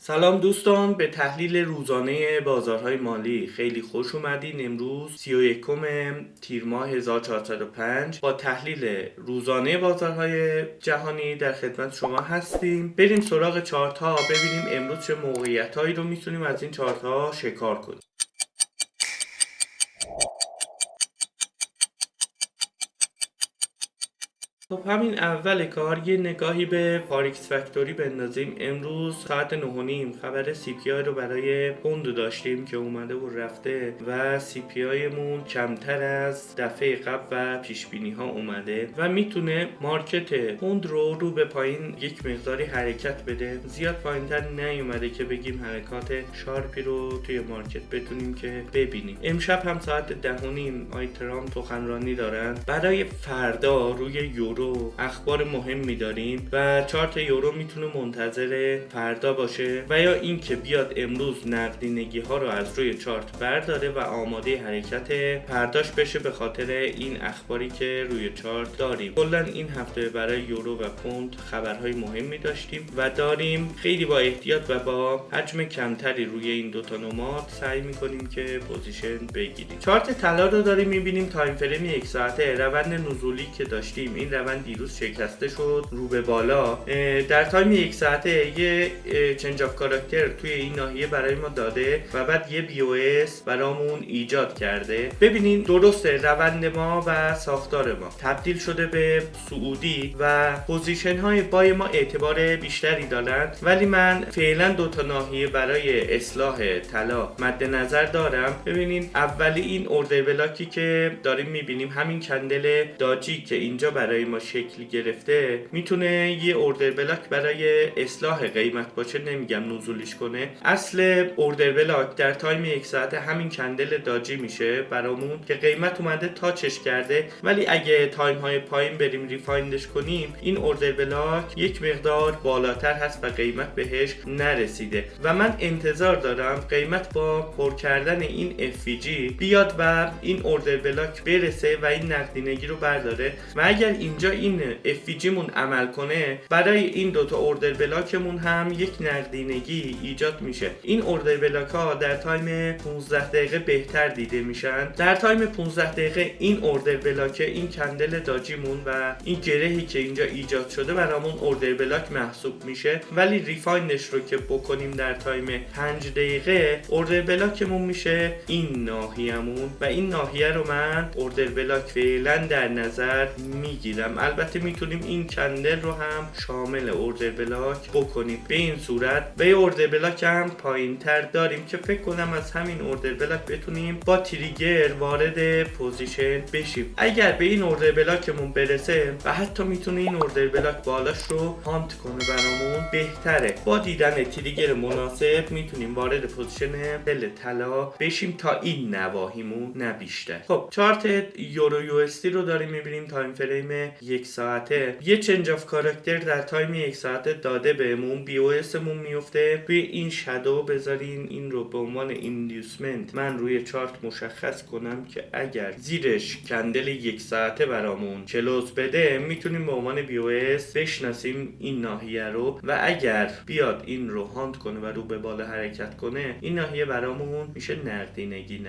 سلام دوستان، به تحلیل روزانه بازارهای مالی خیلی خوش اومدین. امروز 31 تیر ماه 1405 با تحلیل روزانه بازارهای جهانی در خدمت شما هستیم. بریم سراغ چارت ها، ببینیم امروز چه موقعیت هایی رو میتونیم از این چارت ها شکار کنیم. خب همین اول کار یه نگاهی به فارکس فکتوری بندازیم. امروز ساعت 9:30 خبر CPI رو برای پوند داشتیم که اومده و رفته و CPI مون کمتر از دفعه قبل و پیش بینی ها اومده و میتونه مارکت پوند رو به پایین یک مقداری حرکت بده. زیاد پایینتر نیومده که بگیم حرکات شارپی رو توی مارکت بتونیم که ببینیم. امشب هم ساعت 10:30 آقای ترامپ سخنرانی دارن. برای فردا روی یورو اخبار مهمی داریم و چارت یورو میتونه منتظر فردا باشه و یا اینکه بیاد امروز نقدینگی ها رو از روی چارت برداره و آماده حرکت فرداش بشه به خاطر این اخباری که روی چارت داریم. کلا این هفته برای یورو و پوند خبرهای مهمی داشتیم و داریم. خیلی با احتیاط و با حجم کمتری روی این دوتا نماد سعی میکنیم که پوزیشن بگیریم. چارت طلا رو داریم میبینیم. تایم فریم یک ساعته روند نزولی که داشتیم، این روند دیروز شکسته شد رو به بالا. در تایم یک ساعته یه چنج اف کاراکتر توی این ناحیه برای ما داده و بعد یه BOS برامون ایجاد کرده. ببینین درسته روند ما و ساختار ما تبدیل شده به صعودی و پوزیشن های بای ما اعتبار بیشتری دارن، ولی من فعلا دوتا ناحیه برای اصلاح طلا مد نظر دارم. ببینین اولی این اوردر بلاکی که داریم میبینیم، همین کندل داجی که اینجا برای ما شکل گرفته، میتونه یه اوردر بلاک برای اصلاح قیمت باشه. نمیگم نزولیش کنه. اصل اوردر بلاک در تایم یک ساعته همین کندل داجی میشه برامون که قیمت اومده تاچش کرده، ولی اگه تایم های پایین بریم ریفایندش کنیم، این اوردر بلاک یک مقدار بالاتر هست و قیمت بهش نرسیده و من انتظار دارم قیمت با پر کردن این FVG بیاد و این اوردر بلاک برسه و این نقدینگی رو برداره و اگر اینجا این FVG مون عمل کنه، برای این دوتا اوردر بلاکمون هم یک نقدینگی ایجاد میشه. این اوردر بلاک ها در تایم 15 دقیقه بهتر دیده میشن. در تایم 15 دقیقه این اوردر بلاک، این کندل داجیمون و این گرهی که اینجا ایجاد شده برامون اوردر بلاک محسوب میشه، ولی ریفایندش رو که بکنیم در تایم 5 دقیقه اوردر بلاکمون میشه این ناحیه‌مون و این ناحیه رو من اوردر بلاک فعلا در نظر میگیرم. البته میتونیم این کندل رو هم شامل اوردر بلاک بکنیم به این صورت و یه اوردر بلاک هم پایین تر داریم که فکر کنم از همین اوردر بلاک بتونیم با تریگر وارد پوزیشن بشیم. اگر به این اوردر بلاکمون برسه و حتی میتونه این اوردر بلاک بالاش رو هانت کنه برامون، بهتره. با دیدن تریگر مناسب میتونیم وارد پوزیشن دل طلا بشیم تا این نواحیمون، نه بیشتر. خب چارت یورو USD رو داریم میبینیم. تایم فریم یک ساعته یه چنج اف کاراکتر در تایم یک ساعته داده بهمون. BOS مون میفته روی این شادو. بذارین این رو به عنوان ایندیوسمنت من روی چارت مشخص کنم که اگر زیرش کندل یک ساعته برامون کلوز بده، میتونیم به عنوان BOS بشناسیم این ناحیه رو و اگر بیاد این رو هاند کنه و رو به بالا حرکت کنه، این ناحیه برامون میشه نقدینگی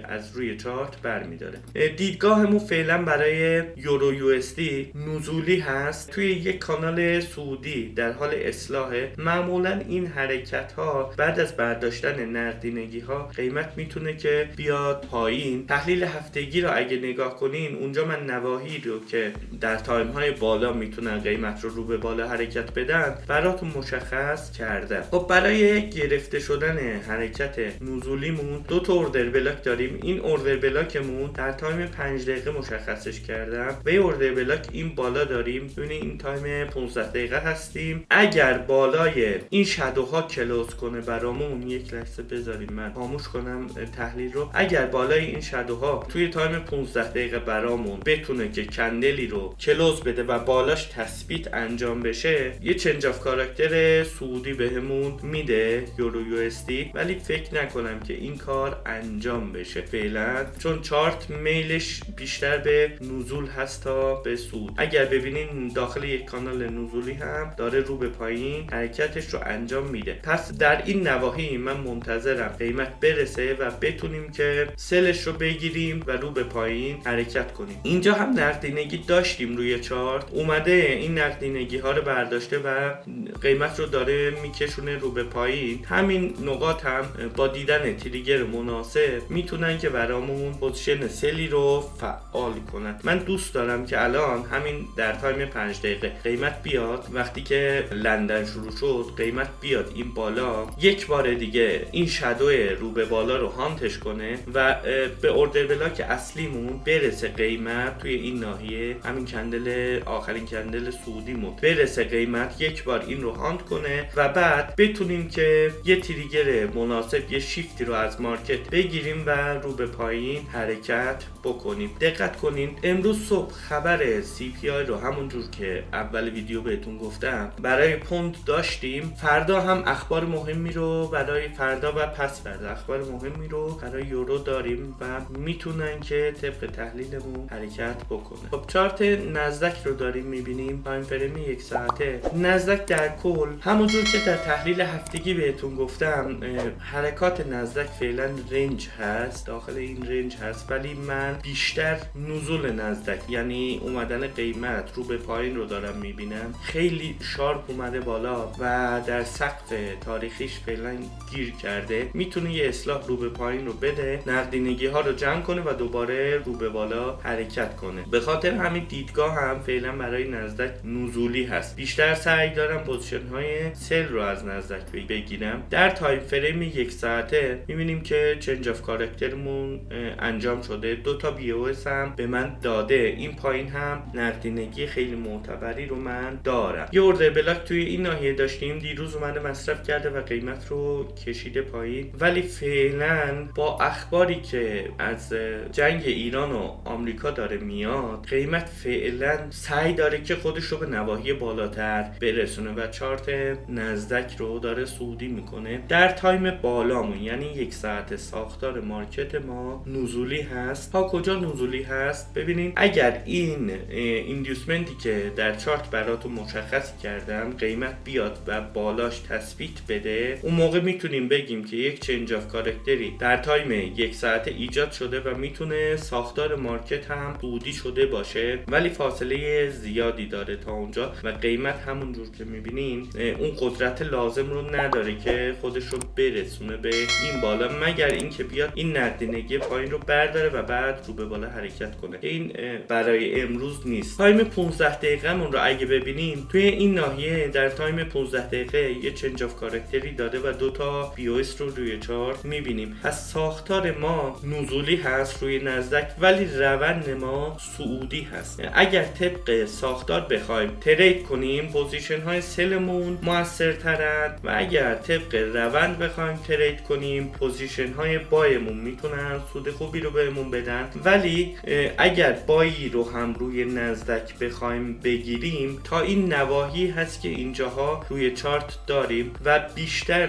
از روی چارت برمیداره. دیدگاهمون فعلا برای یورو USD نزولی هست، توی یک کانال صعودی در حال اصلاحه. معمولا این حرکت ها بعد از برداشتن نقدینگی ها قیمت میتونه که بیاد پایین. تحلیل هفتگی رو اگه نگاه کنین، اونجا من نواحی رو که در تایم های بالا میتونن قیمت رو به بالا حرکت بدن براتون مشخص کردم. خب برای گرفته شدن حرکت نزولیمون دو تا اوردر بلاک داریم. این اوردر بلاکمون در تایم 5 دقیقه مشخصش کردم و یه اوردر بلاک این بالا داریم. ببینید این تایم 15 دقیقه هستیم. اگر بالای این شادوها کلوز کنه برامون، یک لحظه بذاریم من خاموش کنم تحلیل رو. اگر بالای این شادوها توی تایم 15 دقیقه برامون بتونه که کندلی رو کلوز بده و بالاش تثبیت انجام بشه، یه چنج اف کاراکتر صعودی بهمون میده یورو USD، ولی فکر نکنم که این کار انجام بشه فعلا، چون چارت میلش بیشتر به نزول هست تا به صعود. اگر ببینین داخل یک کانال نزولی هم داره رو به پایین حرکتش رو انجام میده. پس در این نواحی من منتظرم قیمت برسه و بتونیم که سلش رو بگیریم و رو به پایین حرکت کنیم. اینجا هم نقدینگی داشتیم روی چارت، اومده این نقدینگی ها رو برداشته و قیمت رو داره میکشونه رو به پایین. همین نقاط هم با دیدن تریگر مناسب میتونن که برامون پوزیشن سلی رو فعال کنن. من دوست دارم که الان همین در تایم 5 دقیقه قیمت بیاد، وقتی که لندن شروع شد قیمت بیاد این بالا، یک بار دیگه این شادو رو به بالا رو هانتش کنه و به اوردر بلاک اصلیمون برسه قیمت توی این ناحیه، همین کندل آخرین کندل صعودیمون برسه قیمت یک بار این رو هانت کنه و بعد بتونیم که یه تریگر مناسب، یه شیفتی رو از مارکت بگیریم و رو به پایین حرکت بکنیم. دقت کنین امروز صبح خبر CPI رو همونجور که اول ویدیو بهتون گفتم برای پوند داشتیم. فردا هم اخبار مهمی رو برای فردا و پس فردا اخبار مهمی رو برای یورو داریم و میتونن که طبق تحلیلمون حرکت بکنه. خب چارت نزدک رو داریم میبینیم، تایم فریم یک ساعته. نزدک در کل همونجور که در تحلیل هفتگی بهتون گفتم حرکات نزدک فعلا رنج هست، داخل این رنج هست، ولی من بیشتر نزول نزدک یعنی اومدن قیمت رو به پایین رو دارم میبینم. خیلی شارپ اومده بالا و در سقف تاریخیش فعلا گیر کرده، میتونه یه اصلاح رو به پایین رو بده، نقدینگی ها رو جمع کنه و دوباره رو به بالا حرکت کنه. به خاطر همین دیدگاه هم فعلا برای نزدک نزولی هست. بیشتر سعی دارم پوزیشن های سل رو از نزدک بگیرم. در تایم فریم یک ساعته میبینیم که چنج اف کاراکترمون انجام شده، دو تا BOS هم به من داده. این پایین هم نقدینگی خیلی معتبری رو من دارم. یه اوردر بلاک توی این ناحیه داشتیم، دیروز اومده مصرف کرده و قیمت رو کشیده پایین، ولی فعلا با اخباری که از جنگ ایران و آمریکا داره میاد قیمت فعلا سعی داره که خودش رو به نواحی بالاتر برسونه و چارت نزدک رو داره صعودی میکنه. در تایم بالامون یعنی یک ساعت ساختار مارکت ما نزولی هست. تا کجا نزولی هست؟ ببینید اگر این ایندیوسمنتی که در چارت براتون مشخص کردم قیمت بیاد و بالاش تثبیت بده، اون موقع میتونیم بگیم که یک چنج اف کاراکتری در تایم یک ساعته ایجاد شده و میتونه ساختار مارکت هم صعودی شده باشه، ولی فاصله زیادی داره تا اونجا و قیمت همونجور که میبینین اون قدرت لازم رو نداره که خودش رو برسونه به این بالا، مگر اینکه بیاد این نقدینگی پایین رو برداره و بعد رو به بالا حرکت کنه. این برای امروز نیست. تایم 15 دقیقه مون رو اگه ببینیم توی این ناحیه در تایم 15 دقیقه یه چنج اف کاراکتری داده و دو تا BOS رو روی چارت میبینیم. از ساختار ما نزولی هست روی نزدک، ولی روند ما صعودی هست. اگر طبق ساختار بخوایم ترید کنیم پوزیشن های سلمون موثرترن و اگر طبق روند بخوایم ترید کنیم پوزیشن های بایمون میتونن سود خوبی رو بهمون بدن. ولی اگر بایی رو هم روی نزدک بخوایم بگیریم تا این نواحی هست که اینجاها روی چارت داریم و بیشتر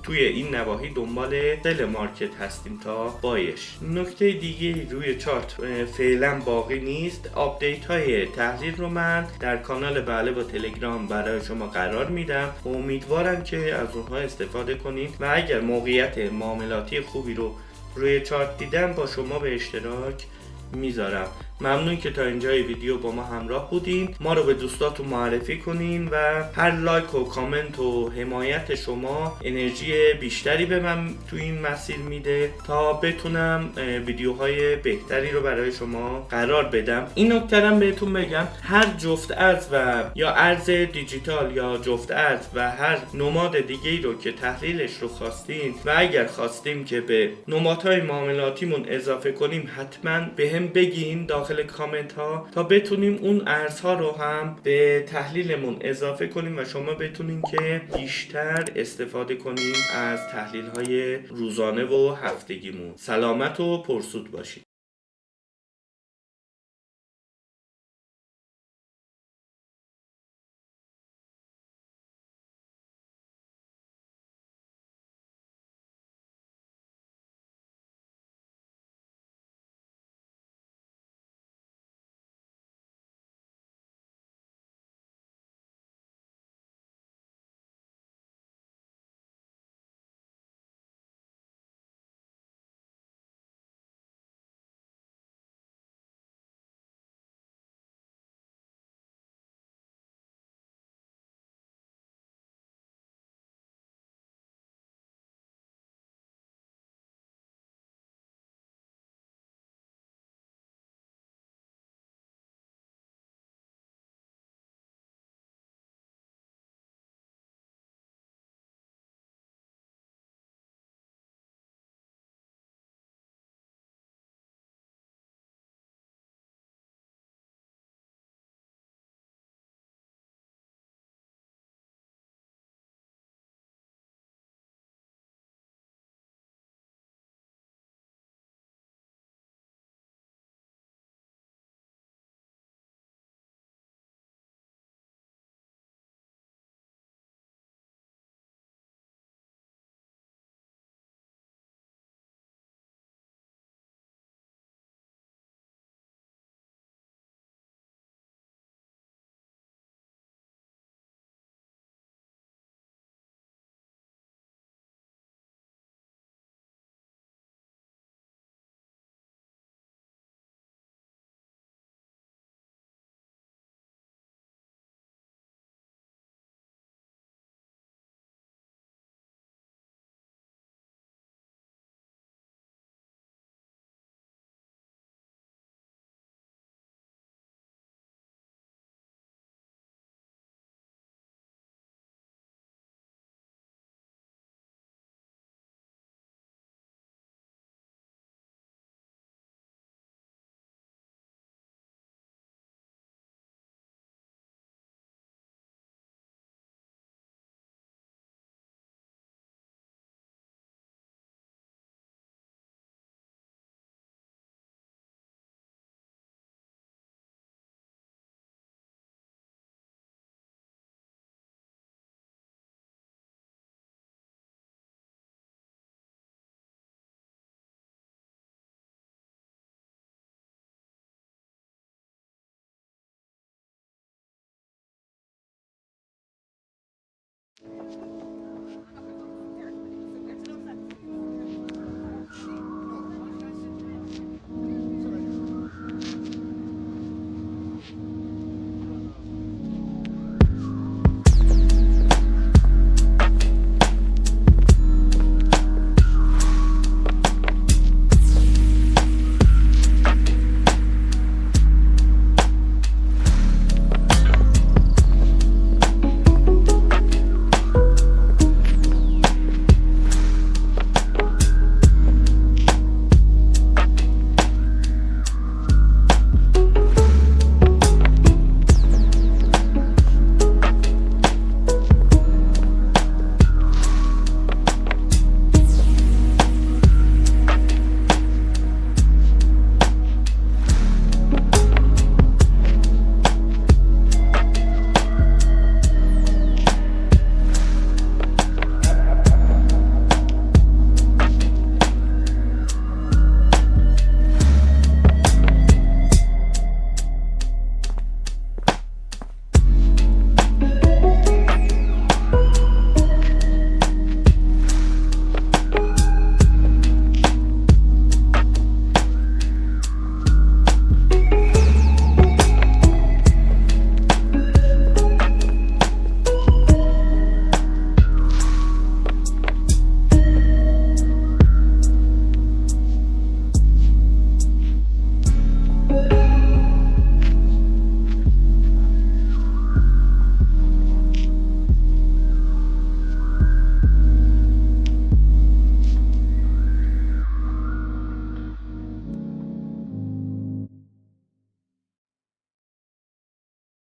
توی این نواحی دنبال سل مارکت هستیم تا بایش. نکته دیگه روی چارت فعلا باقی نیست. آپدیت های تحلیل رو من در کانال بله و تلگرام برای شما قرار میدم و امیدوارم که از اونها استفاده کنید و اگر موقعیت معاملاتی خوبی رو روی چارت دیدم با شما به اشتراک میذارم. ممنون که تا اینجای ویدیو با ما همراه بودین. ما رو به دوستاتون معرفی کنین و هر لایک و کامنت و حمایت شما انرژی بیشتری به من تو این مسیر میده تا بتونم ویدیوهای بهتری رو برای شما قرار بدم. این نکته‌ام بهتون بگم، هر جفت ارز و یا ارز دیجیتال یا جفت ارز و هر نماد دیگه‌ای رو که تحلیلش رو خواستین و اگر خواستیم که به نمادهای معاملاتیمون اضافه کنیم حتما بهم بگین داخل کامنت ها تا بتونیم اون ارزها رو هم به تحلیلمون اضافه کنیم و شما بتونین که بیشتر استفاده کنیم از تحلیل های روزانه و هفتگیمون. سلامت و پرسود باشید.